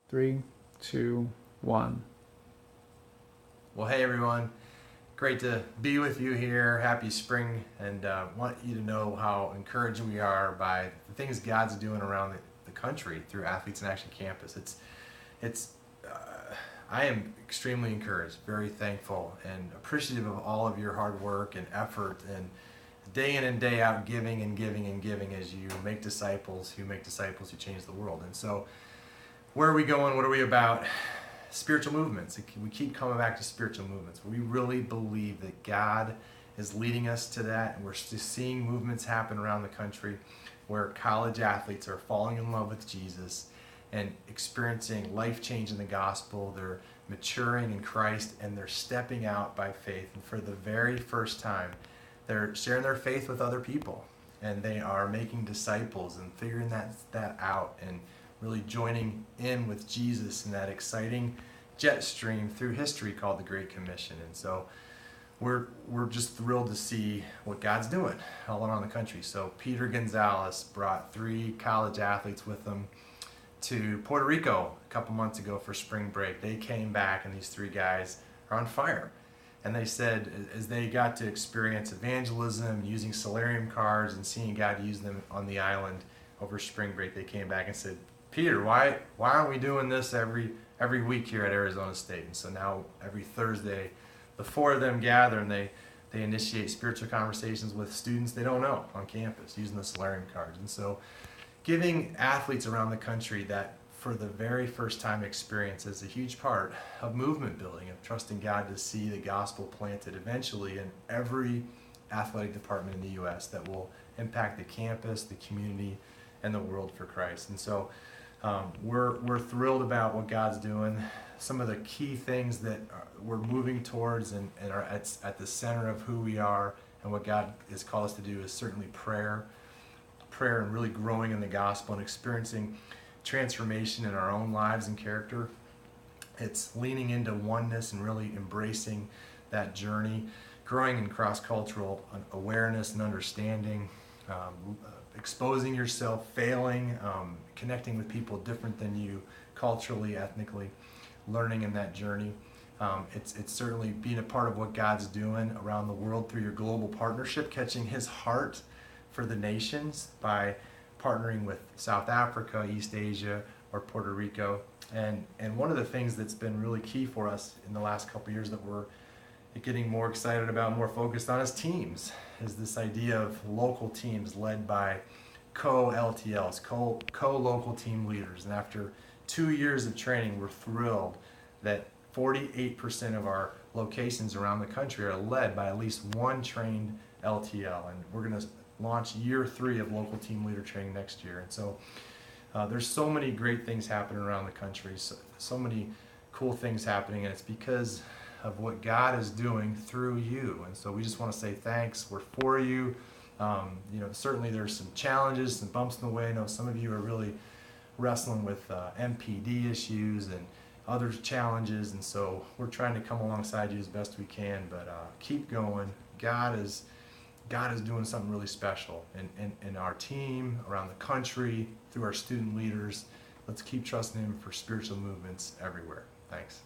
Three, two, one. Well, hey everyone, great to be with you here. Happy spring, and want you to know how encouraged we are by the things God's doing around the country through Athletes in Action Campus. It's I am extremely encouraged, very thankful, and appreciative of all of your hard work and effort, and day in and day out giving and giving and giving as you make disciples who change the world. And so, where are we going? What are we about? Spiritual movements. We keep coming back to spiritual movements. We really believe that God is leading us to that, and we're just seeing movements happen around the country where college athletes are falling in love with Jesus and experiencing life change in the gospel. They're maturing in Christ, and they're stepping out by faith. And for the very first time, they're sharing their faith with other people, and they are making disciples and figuring that out, and really joining in with Jesus in that exciting jet stream through history called the Great Commission. And so we're just thrilled to see what God's doing all around the country. So Peter Gonzalez brought 3 college athletes with him to Puerto Rico a couple months ago for spring break. They came back, and these 3 guys are on fire. And they said, as they got to experience evangelism, using solarium cards, and seeing God use them on the island over spring break, they came back and said, Peter, why aren't we doing this every week here at Arizona State? And so now every Thursday, the 4 of them gather, and they initiate spiritual conversations with students they don't know on campus using the solarium cards. And so giving athletes around the country that for the very first time experience is a huge part of movement building, of trusting God to see the gospel planted eventually in every athletic department in the U.S. that will impact the campus, the community, and the world for Christ. And so we're thrilled about what God's doing. Some of the key things that we're moving towards and are at the center of who we are and what God has called us to do is certainly prayer and really growing in the gospel and experiencing transformation in our own lives and character. It's leaning into oneness and really embracing that journey, growing in cross-cultural awareness and understanding, exposing yourself, failing, connecting with people different than you, culturally, ethnically, learning in that journey. It's certainly being a part of what God's doing around the world through your global partnership, catching His heart for the nations by partnering with South Africa, East Asia, or Puerto Rico. And one of the things that's been really key for us in the last couple of years that we're getting more excited about, more focused on, is teams, is this idea of local teams led by co-LTLs, co-local team leaders. And after 2 years of training, we're thrilled that 48% of our locations around the country are led by at least one trained LTL. And we're going to launch year 3 of local team leader training next year. And so there's so many great things happening around the country, so many cool things happening, and it's because of what God is doing through you. And so we just want to say thanks. We're for you. Certainly there's some challenges, some bumps in the way. I know some of you are really wrestling with MPD issues and other challenges, and so we're trying to come alongside you as best we can, but keep going. God is doing something really special in our team, around the country, through our student leaders. Let's keep trusting Him for spiritual movements everywhere. Thanks.